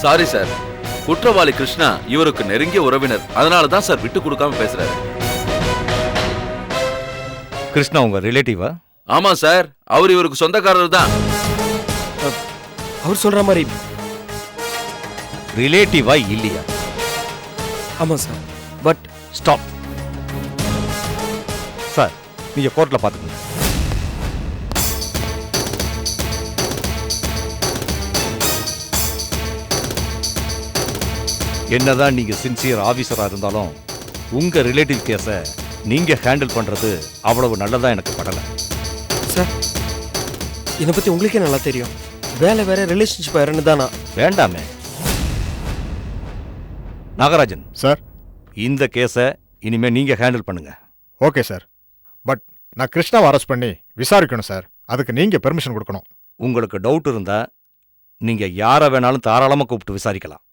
சாரி சார், குற்றவாளி கிருஷ்ணா இவருக்கு நெருங்கிய உறவினர். அதனால தான் சார் விட்டு கொடுக்காம பேசுறாரு. கிருஷ்ணா உங்க ரிலேட்டிவா? ஆமா சார், அவர் இவருக்கு சொந்தக்காரர் தான். அவர் சொல்ற மாதிரி ரிலேட்டிவா இல்லையா? ஆமா சார், பட் ஸ்டாப் சார், நீங்க கோர்ட்ல பாத்துக்கங்க. என்னதான் நீங்க சின்சியர் ஆபீசரா இருந்தாலும் உங்க ரிலேட்டிவ் கேஸை நீங்க ஹேண்டில் பண்றது அவ்வளவு நல்லதா எனக்கு படல. சார், இதை பத்தி உங்களுக்கே நல்லா தெரியும். வேலை வேற, ரிலேஷன்ஷிப் வேறன்னு தானா? வேண்டாமே. நாகராஜன் சார், இந்த கேஸை இனிமே நீங்க ஹேண்டில் பண்ணுங்க. ஓகே சார், பட் நான் கிருஷ்ணாவை அரெஸ்ட் பண்ணி விசாரிக்கணும் சார். அதுக்கு நீங்க பெர்மிஷன் கொடுக்கணும். உங்களுக்கு டவுட் இருந்தா நீங்க யாரை வேணாலும் தாராளமா கூப்பிட்டு விசாரிக்கலாம்.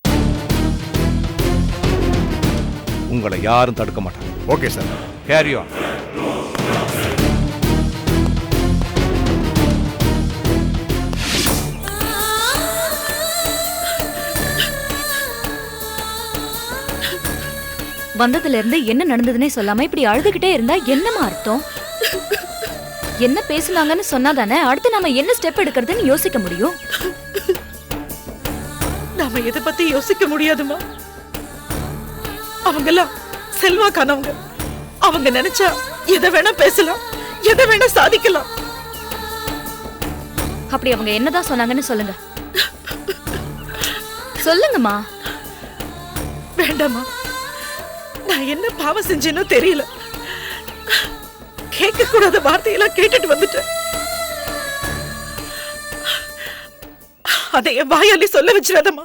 உங்களை யாரும் தடுக்க மாட்டாங்க. Okay sir, carry on. வந்ததுல இருந்து என்ன நடந்ததுன்னே சொல்லாம இப்படி அழுதுகிட்டே இருந்தா என்னமா அர்த்தம்? என்ன பேசுனாங்கன்னு சொன்னாதானே அடுத்து நாம என்ன ஸ்டெப் எடுக்கிறதுன்னு யோசிக்க முடியும். நாம எதை பத்தி யோசிக்க முடியாதுமா. அவங்கெல்லாம் செல்வாக்கானவங்க. அவங்க நினைச்சா எதை வேணா பேசலாம், எதை வேணா சாதிக்கலாம். அப்படி அவங்க என்னதான் சொன்னாங்கன்னு சொல்லுங்க. சொல்லுங்கம்மா. வேண்டாமா, நான் என்ன பாவம் செஞ்சேனோ தெரியல. கேட்க கூடாத வார்த்தையெல்லாம் கேட்டுட்டு வந்துட்டேன். அதை என் வாயாலே சொல்ல வச்சிடாதம்மா.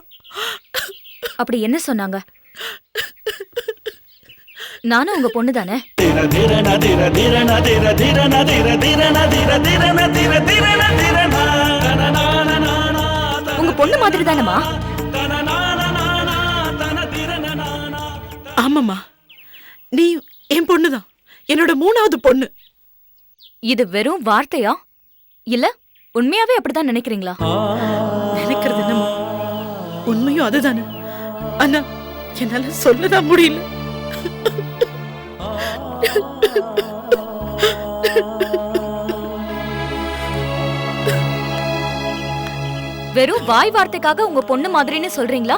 அப்படி என்ன சொன்னாங்க? நானும் உங்க பொண்ணு தானே. உங்க பொண்ணு மாதிரி தானேமா? ஆமாம்மா, நீ என் பொண்ணுதான், என்னோட 3வது பொண்ணு. இது வெறும் வார்த்தையா இல்ல உண்மையாவே அப்படிதான் நினைக்கிறீங்களா? நினைக்கிறது என்னமோ உண்மையும் அதுதானே. ஆனா என்னால சொல்லதான் முடியல. வெறும் வாய் வார்த்தைக்காக உங்க பொண்ணு மாதிரின்னு சொல்றீங்களா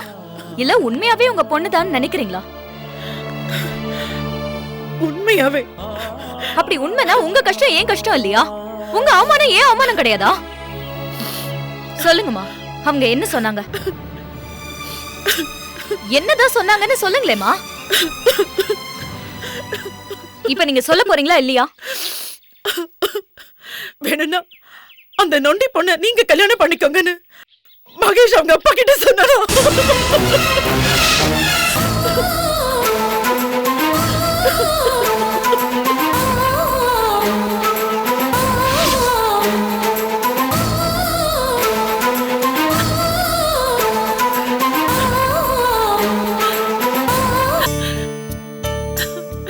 இல்ல உண்மையாவே உங்க பொண்ணு தான் நினைக்கிறீங்களா? உண்மையாவே. அப்படி உண்மைனா உங்க கஷ்டம் ஏன் கஷ்டம் இல்லையா? உங்க அவமானம் ஏன் அவமானம் கிடையாதா? சொல்லுங்கம்மா, அவங்க என்ன சொன்னாங்க? என்னதான் சொன்னாங்கன்னு சொல்லுங்களேம்மா. இப்ப நீங்க சொல்ல போறீங்களா இல்லையா? வேணும்னா அந்த நொண்டி பொண்ண நீங்க கல்யாணம் பண்ணிக்கோங்கன்னு மகேஷ் அவங்க அப்பா கிட்ட சொன்னாரோ?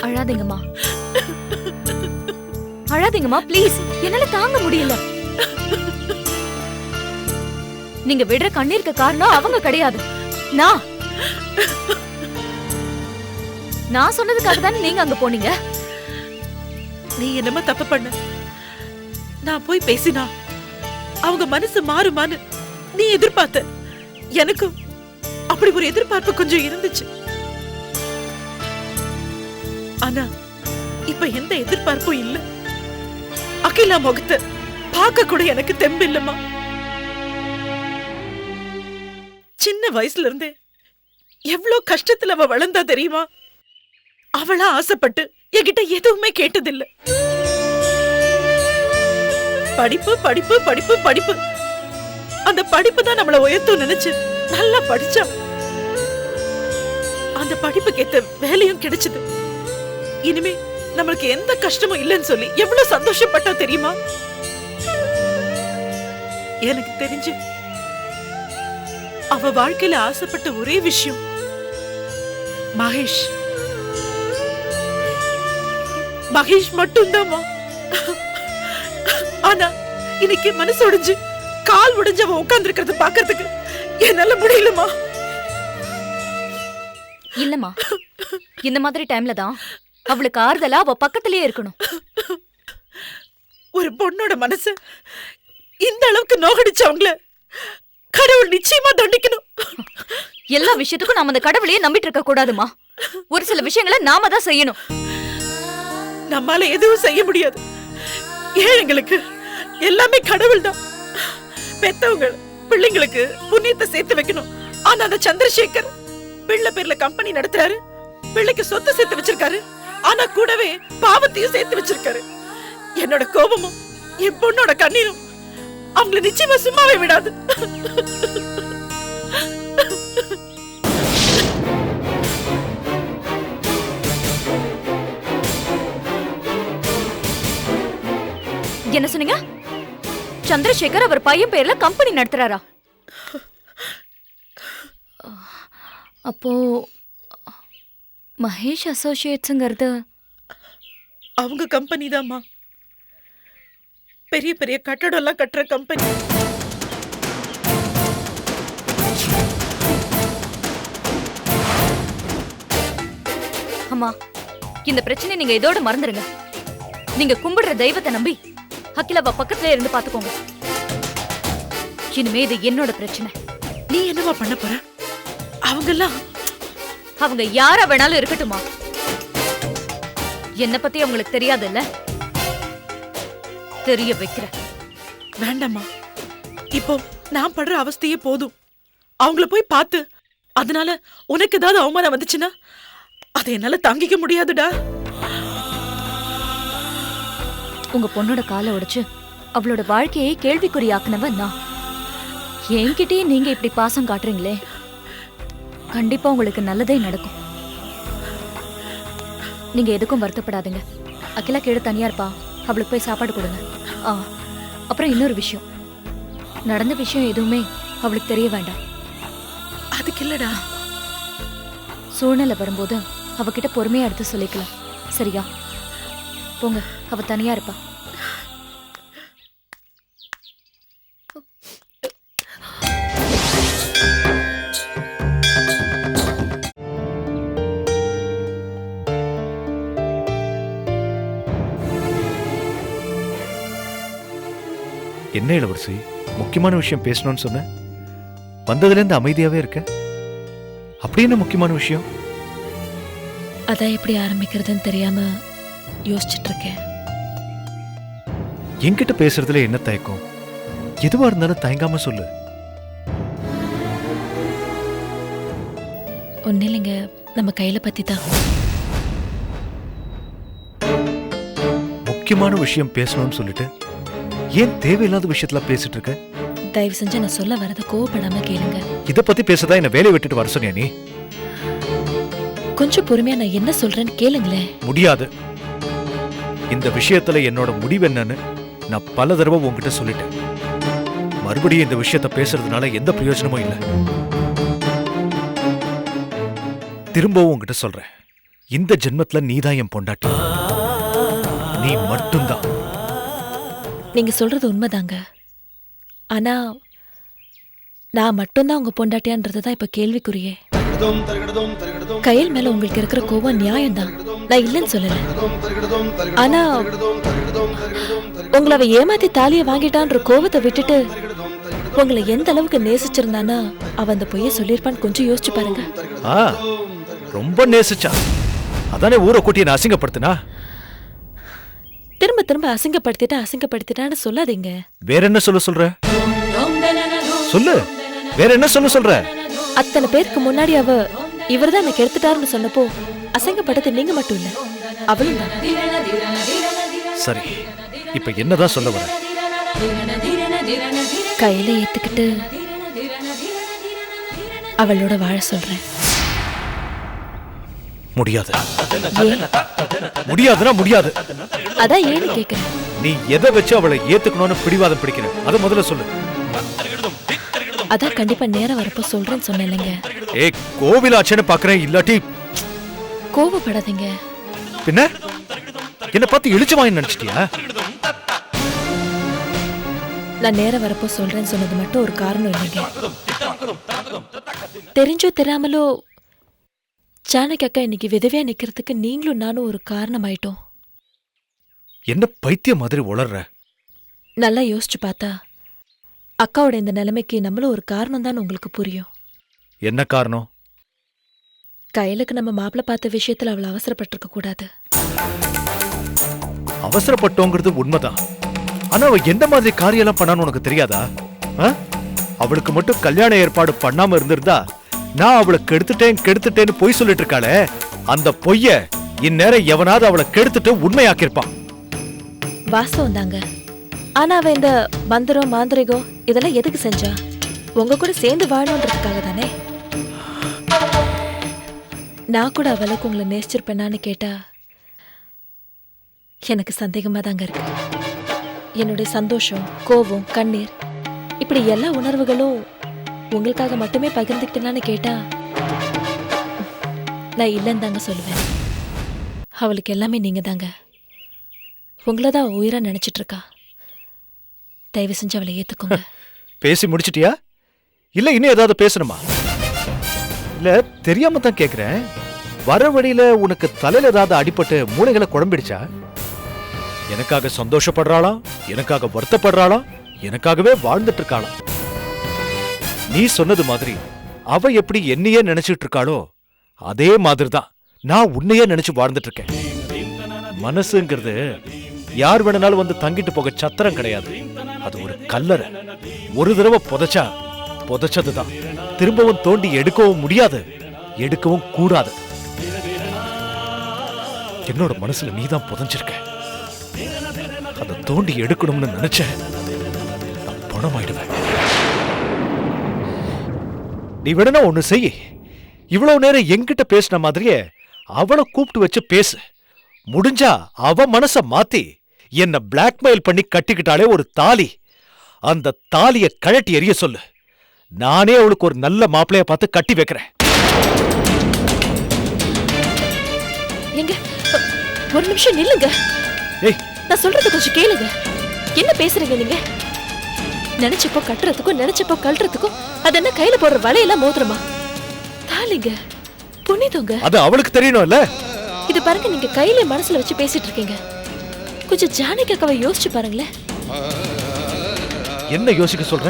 அழாதீங்கம்மா, அழாதீங்கம்மா ப்ளீஸ். என்னால தாங்க முடியல. நீங்க விடுற கண்ணீருக்கு காரணம் அவங்க கிடையாது, நான் சொன்னதுக்காக தானே நீங்க அங்க போனீங்க. நீ என்னமா தப்பு பண்ண? நான் போய் பேசினா அவங்க மனசு மாறுமான்னு நீ எதிர்பார்த்த. எனக்கும் அப்படி அப்படி ஒரு எதிர்பார்ப்பு கொஞ்சம் இருந்துச்சு. ஆனா இப்ப எந்த எதிர்பார்ப்பும் இல்ல. அகிலா முகத்தை பார்க்க கூட எனக்கு தெம்பு இல்லம்மா. சின்ன வயசுல இருந்தே எவ்வளவு கஷ்டத்துல அவ வளர்ந்தா தெரியுமா? அவளா ஆசைப்பட்டு என்கிட்ட எதுவுமே கேட்டதில்லை. படிப்பு படிப்பு படிப்பு படிப்பு, அந்த படிப்பு தான் நம்மள உயர்த்தும் நினைச்சு நல்லா படிச்சா. அந்த படிப்புக்கு ஏத்த வேலையும் கிடைச்சது. இனிமே நம்மளுக்கு எந்த கஷ்டமும் இல்லைன்னு சொல்லி எவ்வளவு சந்தோஷப்பட்டா தெரியுமா? எனக்கு தெரிஞ்சு அவ வாழ்க்கையில ஆசைப்பட்ட ஒரே விஷயம் மகேஷ். மகேஷ் மட்டும்தாமா. ஆனா இன்னைக்கு மனசு உடைஞ்சு கால் உடைஞ்சு அவ உட்கார்ந்து இருக்கிறத பாக்குறதுக்கு என்னால முடியலமா. இல்லம்மா, இந்த மாதிரி டைம்ல தான் அவளுக்கு ஆறுதலா அவ பக்கத்திலேயே இருக்கணும். ஒரு பொண்ணோட மனசு இந்த அளவுக்கு நோகடிச்சவங்கள கடவுள் நிச்சயமா தண்டிக்கணும். எல்லா விஷயத்துக்கும் நாம அந்த கடவுளையே நம்பிட்டு இருக்க கூடாதுமா. ஒரு சில விஷயங்களை நாம தான் செய்யணும். நம்மால எதுவும் செய்ய முடியாது. ஏழைங்களுக்கு எல்லாமே கடவுள் தான். பெத்தவங்க பிள்ளைங்களுக்கு புண்ணியத்தை சேர்த்து வைக்கணும். ஆனா அந்த சந்திரசேகர் பிள்ளை பேர்ல கம்பெனி நடத்துறாரு, பிள்ளைக்கு சொத்து சேர்த்து வச்சிருக்காரு. ஆனா கூடவே பாவத்தையும் சேர்த்து வச்சிருக்காரு. என்னோட கோபமும் என் பொண்ணோட கண்ணீரும் அவங்கள நிச்சயமா சும்மாவே விடாது. என்ன சொன்னீங்க? சந்திரசேகர் அவர் பையன் பேர்ல கம்பெனி நடத்துறாரா? அப்போ மகேஷ் அசோசியேட்ஸ்ங்கிறது அவங்க கம்பெனி தான்மா. பெரிய பெரிய கட்டடம் எல்லாம் கட்டுற கம்பெனி. அம்மா, இந்த பிரச்சனை நீங்க இதோட மறந்துருங்க. நீங்க கும்பிடுற தெய்வத்தை நம்பி அகிலாவ பக்கத்துல இருந்து பாத்துக்கோங்க. இனிமே இது என்னோட பிரச்சனை. நீ என்னவா பண்ண போற? அவங்க யாரா வேணாலும் இருக்கட்டுமா. என்ன பத்தி அவங்களுக்கு தெரியாதுல்ல? தெரிய வைக்கிற. வேண்டாமா, இப்போ நான் படுற அவஸ்தையே போதும். அவங்கள போய் பார்த்து அதனால உனக்கு ஏதாவது அவமானம் வந்துச்சுன்னா அதை என்னால தாங்கிக்க முடியாதுடா. உங்க பொண்ணோட காலை உடைச்சு அவளோட வாழ்க்கையை கேள்விக்குறியாக்குனவன் நான். என்கிட்டயே நீங்க இப்படி பாசம் காட்டுறீங்களே, கண்டிப்பா உங்களுக்கு நல்லதே நடக்கும். நீங்க எதுக்கும் வருத்தப்படாதீங்க. அகிலா கீழே தனியா இருப்பா, அவளுக்கு போய் சாப்பாடு கொடுங்க. அப்புறம் இன்னொரு விஷயம், நடந்த விஷயம் எதுவுமே அவளுக்கு தெரிய வேண்டாம். அதுக்கு இல்லடா, சூழ்நிலை வரும்போது அவகிட்ட பொறுமையா எடுத்து சொல்லிக்கலாம். சரியா? போங்க, அவ தனியா இருப்பா. என்ன இளவரசி, முக்கியமான விஷயம் பேசணும்னு சொன்ன, வந்ததுலேருந்து அமைதியாவே இருக்க. அப்படி என்ன முக்கியமான விஷயம்? அதான் எப்படி ஆரம்பிக்கிறதுன்னு தெரியாம யோசிச்சுட்டு இருக்கேன். என்கிட்ட பேசுறதுல என்ன தயக்கம்? எதுவா இருந்தாலும் தயங்காம சொல்லு. ஒன்னும் இல்லைங்க, நம்ம கையில பத்தி தான். முக்கியமான விஷயம் பேசணும்னு சொல்லிட்டு ஏன் தேவையில்லாத விஷயத்துல பேசிட்டு இருக்க? தயவு செஞ்சு நான் சொல்ல வரத கோவப்படாம கேளுங்க. இத பத்தி பேசதான் என்ன வேலையை விட்டுட்டு வர சொன்னியா நீ? கொஞ்சம் பொறுமையா நான் என்ன சொல்றேன்னு கேளுங்களேன். முடியாது. இந்த விஷயத்துல என்னோட முடிவு என்னன்னு நான் பல தடவை உங்ககிட்ட சொல்லிட்டேன். மறுபடியும் இந்த விஷயத்த பேசுறதுனால எந்த பிரயோஜனமும் இல்லை. திரும்பவும் உங்ககிட்ட சொல்றேன், இந்த ஜென்மத்துல நீதான் என் பொண்டாட்டி. நீ மட்டும்தான். நீங்க சொல்றது உண்மைதாங்க. ஆனா நான் மட்டும்தான் உங்க பொண்டாட்டியான்றதுதான் இப்ப கேள்விக்குறியே. கையில் மேல உங்களுக்கு இருக்கிற கோவம் நியாயம்தான், நான் இல்லைன்னு சொல்லல. ஆனா உங்களை அவ ஏமாத்தி தாலிய வாங்கிட்டான்ற கோவத்தை விட்டுட்டு உங்களை எந்த அளவுக்கு நேசிச்சிருந்தானா அவ அந்த பொய்ய சொல்லியிருப்பான்னு கொஞ்சம் யோசிச்சு பாருங்க. ரொம்ப நேசிச்சா அதானே ஊரை கூட்டி என்ன அசிங்கப்படுத்தினா. திரும்ப திரும்ப அசிங்கப்படுத்திட்டான்னு சொல்லாதீங்க. வேற என்ன சொல்ற சொல்லு, வேற என்ன சொல்ற? அத்தனை பேருக்கு முன்னாடி அவ இவர்தான் எனக்கு எடுத்துட்டாருன்னு சொன்னப்போ அசிங்கப்பட்டது நீங்க மட்டும் இல்ல, அவளும் தான். சரி, இப்ப என்னதான் சொல்ல வர? கையில ஏத்துக்கிட்டு அவளோட வாழ சொல்றேன். முடியாது. முடியாதுன்னா முடியாது. அதான் ஏன்னு கேக்குறேன். நீ எதை வச்சு அவளை ஏத்துக்கணும்னு பிடிவாதம் பிடிக்கிற அத முதல்ல சொல்லு. அதான் கண்டிப்பா நேரம் வரப்போ சொல்றேன்னு சொன்னேன்லங்க. கோவிலாச்சேன்னு பாக்குறேன், இல்லாட்டி கோவப்படாதீங்க. பின்ன என்ன பார்த்து இழிச்சு வாங்கி நினைச்சிட்டியா? நான் நேரம் வரப்போ சொல்றேன்னு சொன்னது மட்டும் ஒரு காரணம் இல்லைங்க. தெரிஞ்சோ தெரியாமலோ ஜானகி அக்கா இன்னைக்கு விதவையா நிக்கிறதுக்கு நீங்களும் நானும் ஒரு காரணம் ஆயிட்டோம். என்ன பைத்தியம் மாதிரி உளர்ற? நல்லா யோசிச்சு பார்த்தா அக்காவோட இந்த நிலைமைக்கு நம்மளும் ஒரு காரணம் தான் உங்களுக்கு புரியும். என்ன காரணம்? கையிலுக்கு நம்ம மாப்பிள்ள பார்த்த விஷயத்துல அவளை அவசரப்பட்டிருக்க கூடாது. அவசரப்பட்டோங்கிறது உண்மைதான். ஆனா அவ எந்த மாதிரி காரியெல்லாம் பண்ணான்னு உனக்கு தெரியாதா? அவளுக்கு மட்டும் கல்யாண ஏற்பாடு பண்ணாம இருந்திருந்தா நான் அவளை கெடுத்துட்டேன்னு பொய் சொல்லிட்டு இருக்காளே, அந்த பொய்ய இந்நேரம் எவனாவது அவளை கெடுத்துட்டு உண்மையாக்கிருப்பான். வாஸ்தவம் தாங்க. ஆனா அவ இந்த மந்திரம் மாந்திரிகம் இதெல்லாம் எதுக்கு செஞ்சா? உங்க கூட சேர்ந்து வாழணுன்றதுக்காக தானே. நான் கூட அவளுக்கு உங்களை நேசிச்சிருப்பேனான்னு கேட்டா எனக்கு சந்தேகமா தாங்க இருக்கு. என்னுடைய சந்தோஷம், கோபம், கண்ணீர் இப்படி எல்லா உணர்வுகளும் உங்களுக்காக மட்டுமே பகிர்ந்துக்கிட்டேனான்னு கேட்டா நான் இல்லைன்னு தாங்க சொல்லுவேன். அவளுக்கு எல்லாமே நீங்க தாங்க. உங்களதான் உயிரா நினைச்சிட்டு இருக்கா. தயவு செஞ்சு அவளை ஏத்துக்கோங்க. பேசி முடிச்சிட்டியா இல்ல இன்னும் ஏதாவது பேசணுமா? இல்ல தெரியாம தான் கேக்குறேன். வர வழியில உனக்கு தலையில ஏதாவது அடிபட்டு மூளைகளை குழம்பிடுச்சா? எனக்காக சந்தோஷப்படுறாளா, எனக்காக வருத்தப்படுறாளா, எனக்காகவே வாழ்ந்துட்டு இருக்காளா? நீ சொன்னது மாதிரி அவ எப்படி என்னையே நினைச்சிட்டு இருக்காளோ அதே மாதிரிதான் நான் உன்னையே நினைச்சு வாழ்ந்துட்டு இருக்கேன். மனசுங்கிறது யார் வேணும்னாலும் வந்து தங்கிட்டு போக சத்திரம் கிடையாது. அது ஒரு கல்லறை. ஒரு தடவை புதைச்சதுதான். திரும்பவும் தோண்டி எடுக்கவும் முடியாது, எடுக்கவும் கூடாது. என்னோட மனசுல நீதான் புதைஞ்சிருக்க. அதை தோண்டி எடுக்கணும்னு நினைச்ச நான் பணமாயிடுவேன். நீ வேணா ஒண்ணு செய்ய. இவ்வளவு நேரம் என்கிட்ட பேசின மாதிரியே அவளை கூப்பிட்டு வச்சு பேசு. முடிஞ்சா அவ மனச மாத்தி என்ன பிளாக்மெயில் பண்ணி கட்டிக்கிட்டாலே ஒரு தாலி, அந்த தாலிய கழட்டி எறிய சொல்லு. நானே அவளுக்கு ஒரு நல்ல மாப்பிளைய பார்த்து கட்டி வைக்கிறேன். எங்க ஒரு நிமிஷம் நில்லுங்க. நான் சொல்றது கொஞ்சம் கேளுங்க. என்ன பேசுறீங்க நீங்க? நினைச்சப்போ கட்டுறதுக்கும் நினைச்சப்போ கழட்டுறதுக்கும் அது என்ன கையில போடுற வலையெல்லாம் மோதிரமா? தாலிங்க, புனிதங்க. அது அவளுக்கு தெரியணும்ல. இது பாருங்க, நீங்க கையில மனசுல வச்சு பேசிட்டு இருக்கீங்க. கொஞ்சம் ஜானகி அக்காவை யோசிச்சு பாருங்களேன். என்ன யோசிக்க சொல்ற?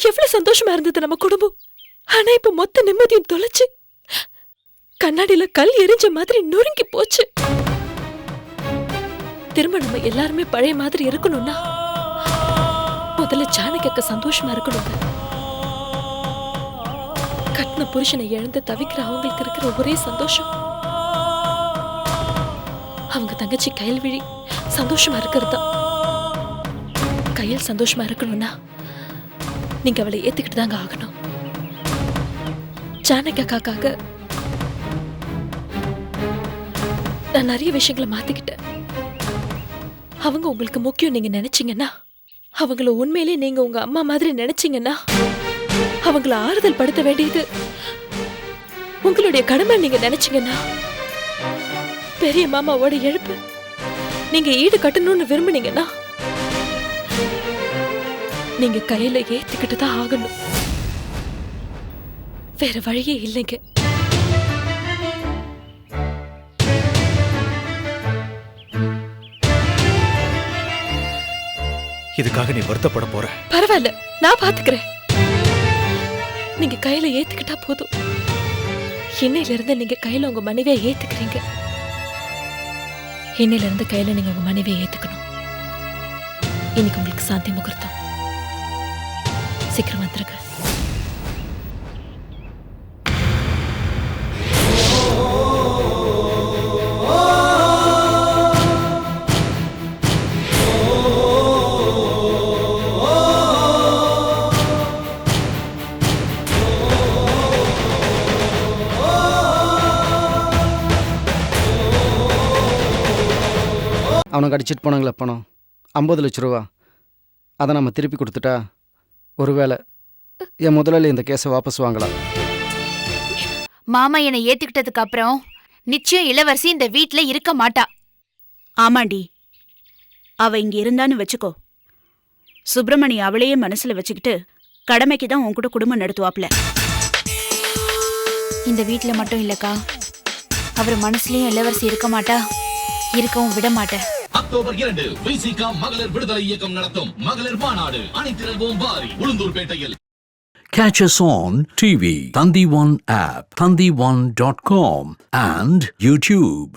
எவ்வளவு சந்தோஷமா இருந்தது நம்ம குடும்பம். ஆனா இப்ப மொத்த நிம்மதியும் தொலைச்சு கண்ணாடியில கல் எரிஞ்ச மாதிரி நொறுங்கி போச்சு. திரும்ப நம்ம எல்லாருமே பழைய மாதிரி இருக்கணும்னா முதல்ல ஜானகி அக்கா சந்தோஷமா இருக்கணுங்க. கட்டின புருஷனை இழந்து தவிக்கிற அவங்களுக்கு இருக்கிற ஒரே சந்தோஷம் அவங்க தங்கச்சி கயல்விழி சந்தோஷமா இருக்கிறது தான். கையில் சந்தோஷமா இருக்கணும்னா நீங்க அவளை ஏத்துக்கிட்டு தாங்க ஆகணும். ஜானகி அக்காக்காக நான் நிறைய விஷயங்களை மாத்திக்கிட்டேன். அவங்க உங்களுக்கு முக்கியம் நீங்க நினைச்சீங்கன்னா, அவங்கள உண்மையிலே நீங்க உங்க அம்மா மாதிரி நினைச்சீங்கன்னா, அவங்கள ஆறுதல் படுத்த வேண்டியது உங்களுடைய கடமை நீங்க நினைச்சீங்கன்னா, பெரிய மாமாவோட இழப்பு நீங்க ஈடு கட்டணும்னு விரும்புனீங்கன்னா நீங்க கையில ஏத்திக்கிட்டு தான் ஆகணும். வேற வழியே இல்லைங்க. இதுக்காக நீ வருத்தப்பட போற. பரவாயில்ல, நான் பாத்துக்கிறேன். நீங்க கையில ஏத்துக்கிட்டா போதும். இன்னையில இருந்து நீங்க கையில உங்க மனைவியை ஏத்துக்கிறீங்க. இன்னையில இருந்து கையில நீங்க உங்க மனைவியை ஏத்துக்கணும். இன்னைக்கு உங்களுக்கு சாந்தி முகூர்த்தம். சீக்கிரம் வந்துருங்க. அவனுக்கு அடிச்சிட்டு போனாங்களே பணம் 50 லட்ச ரூபா, அதை நம்ம திருப்பி கொடுத்துட்டா ஒருவேளை என் முதலாளி இந்த கேஸை வாபஸ் வாங்கலாம். மாமா என்னை ஏத்துக்கிட்டதுக்கு அப்புறம் நிச்சயம் இளவரசி இந்த வீட்ல இருக்க மாட்டா. ஆமாண்டி, அவ இங்க இருந்தான்னு வச்சுக்கோ, சுப்பிரமணி அவளையே மனசுல வச்சுக்கிட்டு கடமைக்கு தான் உன் கூட குடும்பம் நடத்துவாப்ல. இந்த வீட்ல மட்டும் இல்லக்கா, அவர் மனசுலயும் இளவரசி இருக்க மாட்டா, இருக்கவும் விட மாட்டேன். அக்டோபர் 2 விசிகா மகளிர் விடுதலை இயக்கம் நடத்தும் மகளிர் மாநாடு அணிதிரள்வோம் வாரி உளுந்தூர்பேட்டையில். Catch us on TV, Thandivan app, thandivan.com and YouTube.